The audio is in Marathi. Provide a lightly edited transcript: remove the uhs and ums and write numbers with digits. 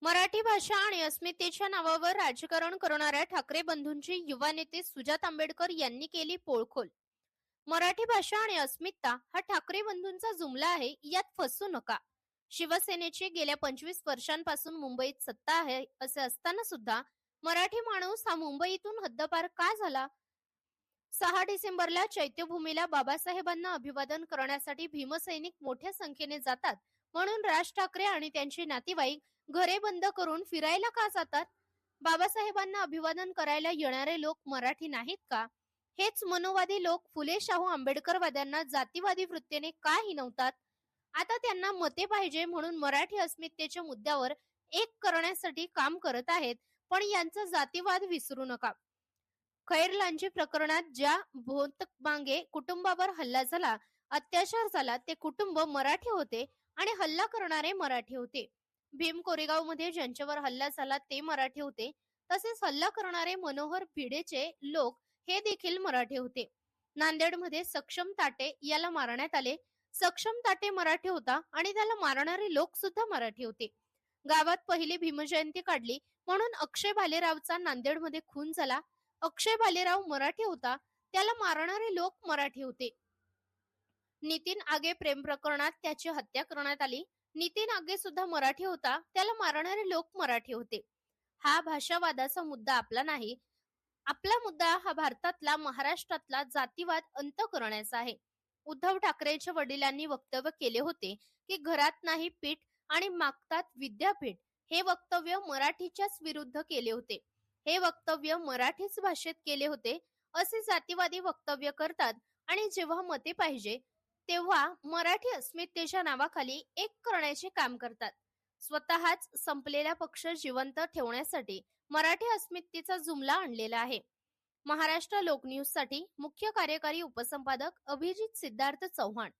मराठी भाषा आणि अस्मितेच्या नावावर राजकारण करणाऱ्या ठाकरे बंधूंची युवा नेते सुजात आंबेडकर यांनी केली पोळखोल. मराठी भाषा आणि अस्मिता हा ठाकरे बंधूंचा जुमला आहे, यात फसू नका. शिवसेनेची गेल्या 25 वर्षांपासून मुंबईत सत्ता आहे असे असताना सुद्धा मराठी माणूस हा मुंबईतून हद्दपार का झाला? 6 डिसेंबरला चैत्यभूमीला बाबासाहेबांना अभिवादन करण्यासाठी भीमसैनिक मोठ्या संख्येने जातात, म्हणून राज ठाकरे आणि त्यांचे नातेवाईक घरे बंद करून फिरायला का जातात? बाबासाहेबांना अभिवादन करायला येणारे लोक मराठी नाहीत का? हेच मनोवादी लोक फुले शाहू आंबेडकरवाद्यांना जातीवादी वृत्तीने का हिणवतात? आता त्यांना मते पाहिजे म्हणून मराठी अस्मितेच्या मुद्द्यावर एक करण्यासाठी काम करत आहेत, पण यांचा जातीवाद विसरू नका. खैरलांची प्रकरणात ज्या भोतमागे कुटुंबावर हल्ला झाला, अत्याचार झाला, ते कुटुंब मराठी होते आणि हल्ला करणारे मराठी होते. भीम कोरेगाव मध्ये ज्यांच्यावर हल्ला झाला ते मराठी होते. तसेच हल्ला करणारे मनोहर भिडेचे लोक हे देखील मराठी होते. नांदेडमध्ये सक्षम ताटे याला मारण्यात आले. सक्षम ताटे मराठी होता आणि त्याला मारणारे लोक सुद्धा मराठी होते. गावात पहिली भीमजयंती काढली म्हणून अक्षय भालेरावचा नांदेडमध्ये खून झाला. अक्षय भालेराव मराठी होता, त्याला मारणारे लोक मराठी होते. नितीन आगे प्रेम प्रकरणात त्याची हत्या करण्यात आली. नितीन आगे सुद्धा मराठी होता, त्याला मारणारे लोक मराठी होते. हा भाषावादाचा मुद्दा आपला नाही. आपला मुद्दा हा भारतातला, महाराष्ट्रातला जातीवाद अंत करण्याचा आहे. उद्धव ठाकरेंच्या वडिलांनी वक्तव्य केले होते की घरात नाही पीठ आणि मागतात विद्यापीठ. हे वक्तव्य मराठीच्याच विरुद्ध केले होते. हे वक्तव्य मराठीच भाषेत केले होते. असे जातीवादी वक्तव्य करतात आणि जेव्हा मते पाहिजे तेव्हा मराठी अस्मितेच्या नावाखाली एक करण्याचे काम करतात. स्वतःच संपलेला पक्ष जिवंत ठेवण्यासाठी मराठी अस्मितेचा जुमला आणलेला आहे. महाराष्ट्र लोकन्यूज साठी मुख्य कार्यकारी उपसंपादक अभिजित सिद्धार्थ चव्हाण.